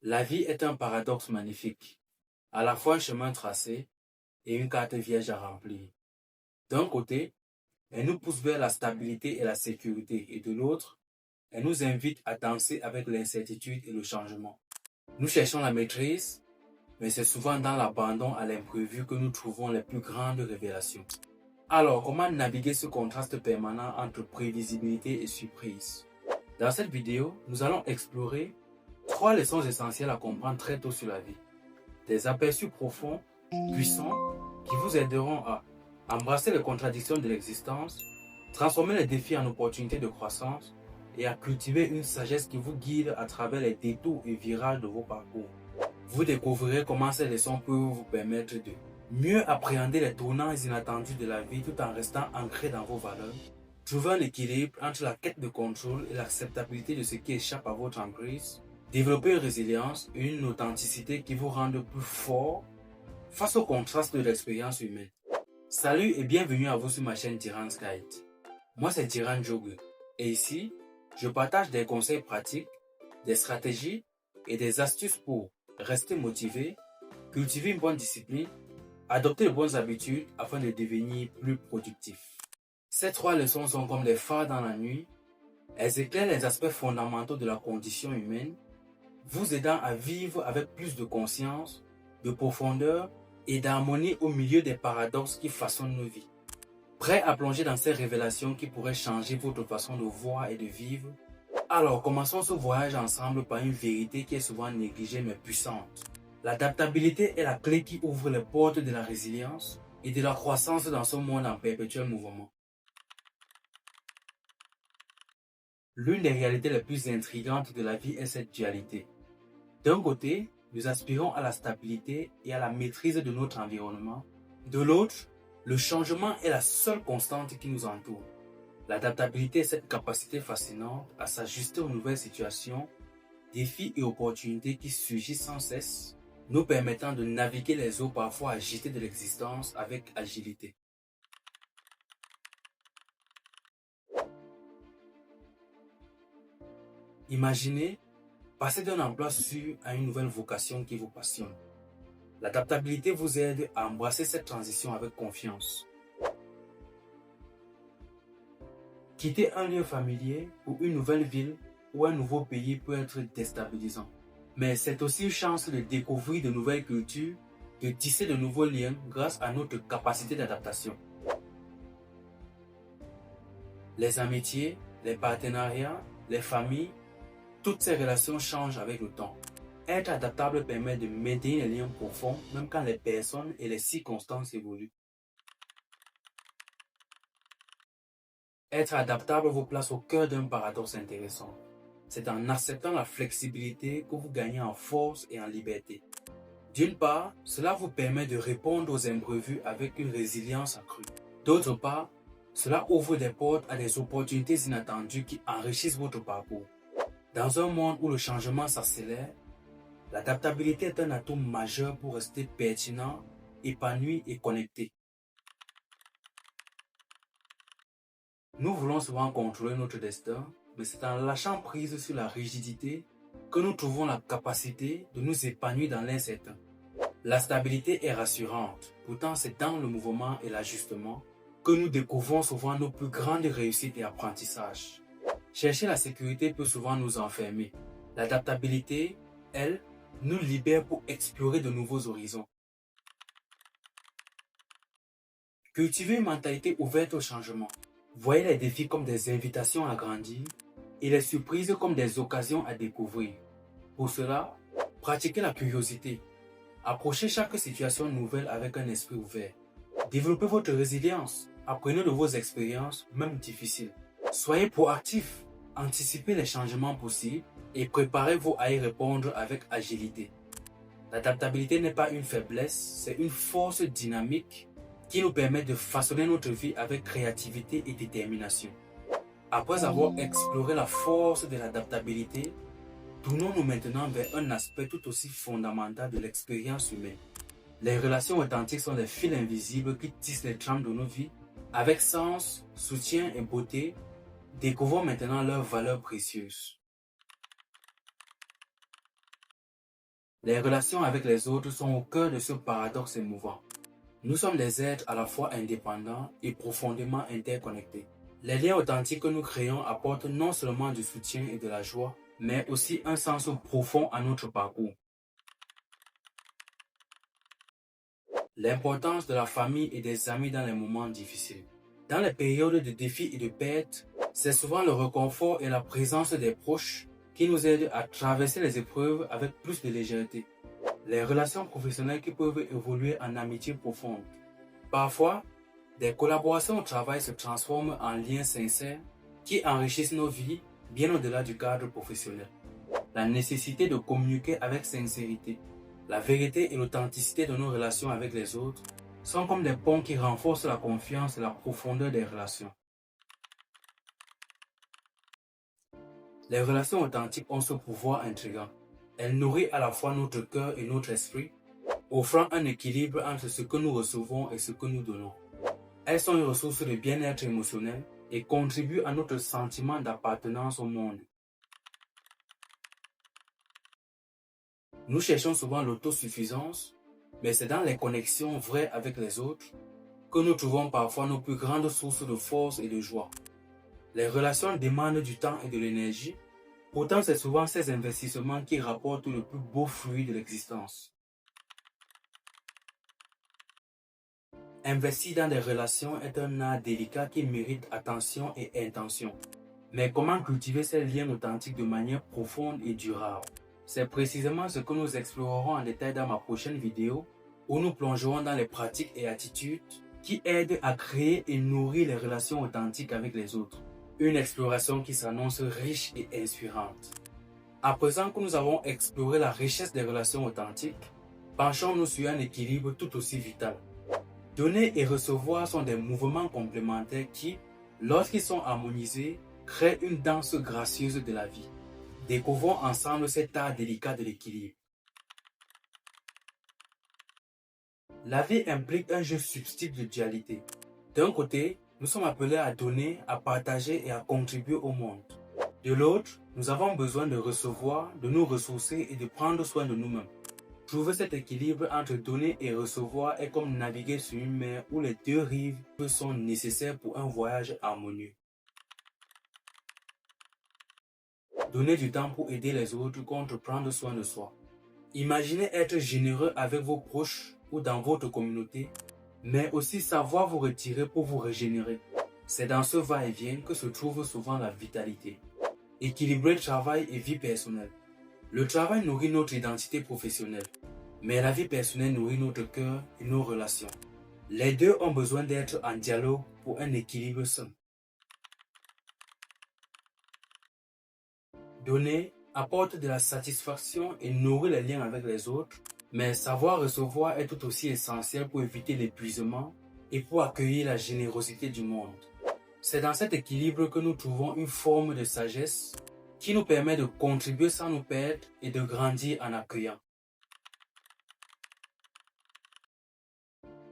La vie est un paradoxe magnifique, à la fois un chemin tracé et une carte vierge à remplir. D'un côté, elle nous pousse vers la stabilité et la sécurité, et de l'autre, elle nous invite à danser avec l'incertitude et le changement. Nous cherchons la maîtrise, mais c'est souvent dans l'abandon à l'imprévu que nous trouvons les plus grandes révélations. Alors, comment naviguer ce contraste permanent entre prévisibilité et surprise? Dans cette vidéo, nous allons explorer 3 leçons essentielles à comprendre très tôt sur la vie. Des aperçus profonds, puissants, qui vous aideront à embrasser les contradictions de l'existence, transformer les défis en opportunités de croissance et à cultiver une sagesse qui vous guide à travers les détours et virages de vos parcours. Vous découvrirez comment ces leçons peuvent vous permettre de mieux appréhender les tournants inattendus de la vie tout en restant ancré dans vos valeurs, trouver un équilibre entre la quête de contrôle et l'acceptabilité de ce qui échappe à votre emprise, développer une résilience et une authenticité qui vous rendent plus fort face au contraste de l'expérience humaine. Salut et bienvenue à vous sur ma chaîne Tiran's Guide. Moi c'est Tiran Jogue et ici, je partage des conseils pratiques, des stratégies et des astuces pour rester motivé, cultiver une bonne discipline, adopter de bonnes habitudes afin de devenir plus productif. Ces 3 leçons sont comme des phares dans la nuit. Elles éclairent les aspects fondamentaux de la condition humaine, vous aidant à vivre avec plus de conscience, de profondeur et d'harmonie au milieu des paradoxes qui façonnent nos vies. Prêt à plonger dans ces révélations qui pourraient changer votre façon de voir et de vivre? Alors commençons ce voyage ensemble par une vérité qui est souvent négligée mais puissante. L'adaptabilité est la clé qui ouvre les portes de la résilience et de la croissance dans ce monde en perpétuel mouvement. L'une des réalités les plus intrigantes de la vie est cette dualité. D'un côté, nous aspirons à la stabilité et à la maîtrise de notre environnement. De l'autre, le changement est la seule constante qui nous entoure. L'adaptabilité est cette capacité fascinante à s'ajuster aux nouvelles situations, défis et opportunités qui surgissent sans cesse, nous permettant de naviguer les eaux parfois agitées de l'existence avec agilité. Imaginez passer d'un emploi sûr à une nouvelle vocation qui vous passionne. L'adaptabilité vous aide à embrasser cette transition avec confiance. Quitter un lieu familier pour une nouvelle ville ou un nouveau pays peut être déstabilisant. Mais c'est aussi une chance de découvrir de nouvelles cultures, de tisser de nouveaux liens grâce à notre capacité d'adaptation. Les amitiés, les partenariats, les familles, toutes ces relations changent avec le temps. Être adaptable permet de maintenir les liens profonds même quand les personnes et les circonstances évoluent. Être adaptable vous place au cœur d'un paradoxe intéressant. C'est en acceptant la flexibilité que vous gagnez en force et en liberté. D'une part, cela vous permet de répondre aux imprévus avec une résilience accrue. D'autre part, cela ouvre des portes à des opportunités inattendues qui enrichissent votre parcours. Dans un monde où le changement s'accélère, l'adaptabilité est un atout majeur pour rester pertinent, épanoui et connecté. Nous voulons souvent contrôler notre destin, mais c'est en lâchant prise sur la rigidité que nous trouvons la capacité de nous épanouir dans l'incertain. La stabilité est rassurante, pourtant c'est dans le mouvement et l'ajustement que nous découvrons souvent nos plus grandes réussites et apprentissages. Chercher la sécurité peut souvent nous enfermer. L'adaptabilité, elle, nous libère pour explorer de nouveaux horizons. Cultiver une mentalité ouverte au changement. Voyez les défis comme des invitations à grandir et les surprises comme des occasions à découvrir. Pour cela, pratiquez la curiosité. Approchez chaque situation nouvelle avec un esprit ouvert. Développez votre résilience. Apprenez de vos expériences, même difficiles. Soyez proactif. Anticipez les changements possibles et préparez-vous à y répondre avec agilité. L'adaptabilité n'est pas une faiblesse, c'est une force dynamique qui nous permet de façonner notre vie avec créativité et détermination. Après avoir exploré la force de l'adaptabilité, tournons-nous maintenant vers un aspect tout aussi fondamental de l'expérience humaine. Les relations authentiques sont les fils invisibles qui tissent les trames de nos vies. Avec sens, soutien et beauté, découvrons maintenant leurs valeurs précieuses. Les relations avec les autres sont au cœur de ce paradoxe émouvant. Nous sommes des êtres à la fois indépendants et profondément interconnectés. Les liens authentiques que nous créons apportent non seulement du soutien et de la joie, mais aussi un sens profond à notre parcours. L'importance de la famille et des amis dans les moments difficiles. Dans les périodes de défis et de pertes, c'est souvent le réconfort et la présence des proches qui nous aident à traverser les épreuves avec plus de légèreté. Les relations professionnelles qui peuvent évoluer en amitié profonde. Parfois, des collaborations au travail se transforment en liens sincères qui enrichissent nos vies bien au-delà du cadre professionnel. La nécessité de communiquer avec sincérité, la vérité et l'authenticité de nos relations avec les autres sont comme des ponts qui renforcent la confiance et la profondeur des relations. Les relations authentiques ont ce pouvoir intrigant. Elles nourrissent à la fois notre cœur et notre esprit, offrant un équilibre entre ce que nous recevons et ce que nous donnons. Elles sont une ressource de bien-être émotionnel et contribuent à notre sentiment d'appartenance au monde. Nous cherchons souvent l'autosuffisance, mais c'est dans les connexions vraies avec les autres que nous trouvons parfois nos plus grandes sources de force et de joie. Les relations demandent du temps et de l'énergie, pourtant c'est souvent ces investissements qui rapportent le plus beau fruit de l'existence. Investir dans des relations est un art délicat qui mérite attention et intention. Mais comment cultiver ces liens authentiques de manière profonde et durable? C'est précisément ce que nous explorerons en détail dans ma prochaine vidéo, où nous plongerons dans les pratiques et attitudes qui aident à créer et nourrir les relations authentiques avec les autres. Une exploration qui s'annonce riche et inspirante. À présent que nous avons exploré la richesse des relations authentiques, penchons-nous sur un équilibre tout aussi vital. Donner et recevoir sont des mouvements complémentaires qui, lorsqu'ils sont harmonisés, créent une danse gracieuse de la vie. Découvrons ensemble cet art délicat de l'équilibre. La vie implique un jeu subtil de dualité. D'un côté, nous sommes appelés à donner, à partager et à contribuer au monde. De l'autre, nous avons besoin de recevoir, de nous ressourcer et de prendre soin de nous-mêmes. Trouver cet équilibre entre donner et recevoir est comme naviguer sur une mer où les deux rives sont nécessaires pour un voyage harmonieux. Donner du temps pour aider les autres contre prendre soin de soi. Imaginez être généreux avec vos proches ou dans votre communauté, mais aussi savoir vous retirer pour vous régénérer. C'est dans ce va-et-vient que se trouve souvent la vitalité. Équilibrer travail et vie personnelle. Le travail nourrit notre identité professionnelle, mais la vie personnelle nourrit notre cœur et nos relations. Les deux ont besoin d'être en dialogue pour un équilibre sain. Donner apporte de la satisfaction et nourrit les liens avec les autres, mais savoir recevoir est tout aussi essentiel pour éviter l'épuisement et pour accueillir la générosité du monde. C'est dans cet équilibre que nous trouvons une forme de sagesse qui nous permet de contribuer sans nous perdre et de grandir en accueillant.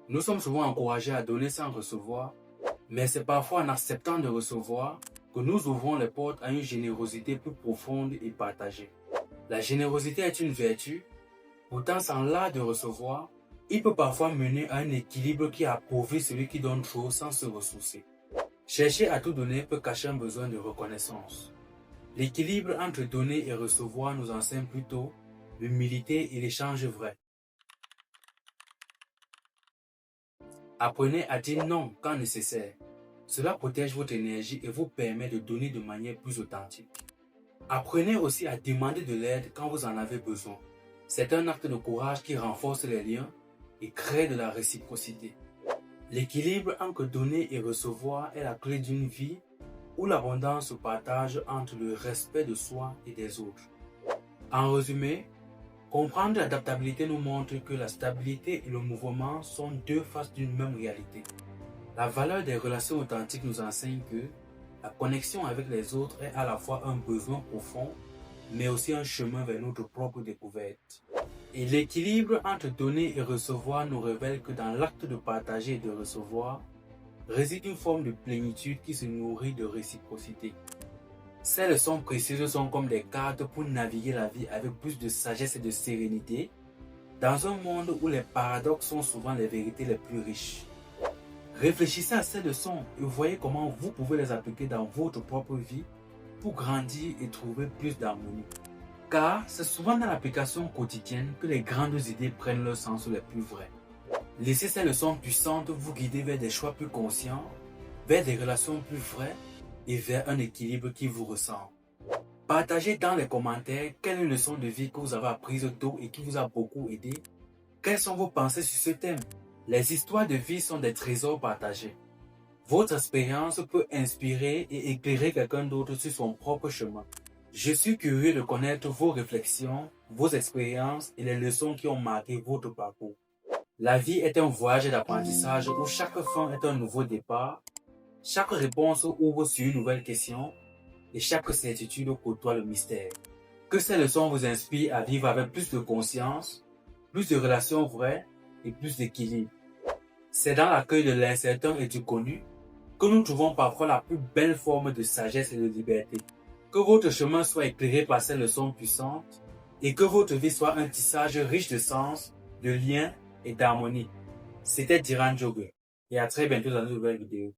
Nous sommes souvent encouragés à donner sans recevoir, mais c'est parfois en acceptant de recevoir que nous ouvrons les portes à une générosité plus profonde et partagée. La générosité est une vertu, pourtant sans l'art de recevoir, il peut parfois mener à un équilibre qui appauvrit celui qui donne trop sans se ressourcer. Chercher à tout donner peut cacher un besoin de reconnaissance. L'équilibre entre donner et recevoir nous enseigne plutôt l'humilité et l'échange vrai. Apprenez à dire non quand nécessaire. Cela protège votre énergie et vous permet de donner de manière plus authentique. Apprenez aussi à demander de l'aide quand vous en avez besoin. C'est un acte de courage qui renforce les liens et crée de la réciprocité. L'équilibre entre donner et recevoir est la clé d'une vie où l'abondance se partage entre le respect de soi et des autres. En résumé, comprendre l'adaptabilité nous montre que la stabilité et le mouvement sont deux faces d'une même réalité. La valeur des relations authentiques nous enseigne que la connexion avec les autres est à la fois un besoin profond, mais aussi un chemin vers notre propre découverte. Et l'équilibre entre donner et recevoir nous révèle que dans l'acte de partager et de recevoir, réside une forme de plénitude qui se nourrit de réciprocité. Ces leçons précieuses sont comme des cartes pour naviguer la vie avec plus de sagesse et de sérénité, dans un monde où les paradoxes sont souvent les vérités les plus riches. Réfléchissez à ces leçons et voyez comment vous pouvez les appliquer dans votre propre vie pour grandir et trouver plus d'harmonie. Car c'est souvent dans l'application quotidienne que les grandes idées prennent leur sens les plus vrais. Laissez ces leçons puissantes vous guider vers des choix plus conscients, vers des relations plus vraies et vers un équilibre qui vous ressemble. Partagez dans les commentaires quelle leçon de vie que vous avez apprise tôt et qui vous a beaucoup aidé. Quelles sont vos pensées sur ce thème? Les histoires de vie sont des trésors partagés. Votre expérience peut inspirer et éclairer quelqu'un d'autre sur son propre chemin. Je suis curieux de connaître vos réflexions, vos expériences et les leçons qui ont marqué votre parcours. La vie est un voyage d'apprentissage où chaque fin est un nouveau départ, chaque réponse ouvre sur une nouvelle question et chaque certitude côtoie le mystère. Que ces leçons vous inspirent à vivre avec plus de conscience, plus de relations vraies et plus d'équilibre. C'est dans l'accueil de l'incertain et du connu que nous trouvons parfois la plus belle forme de sagesse et de liberté. Que votre chemin soit éclairé par ces leçons puissantes et que votre vie soit un tissage riche de sens, de liens et d'harmonie. C'était Diran Jogue et à très bientôt dans une nouvelle vidéo.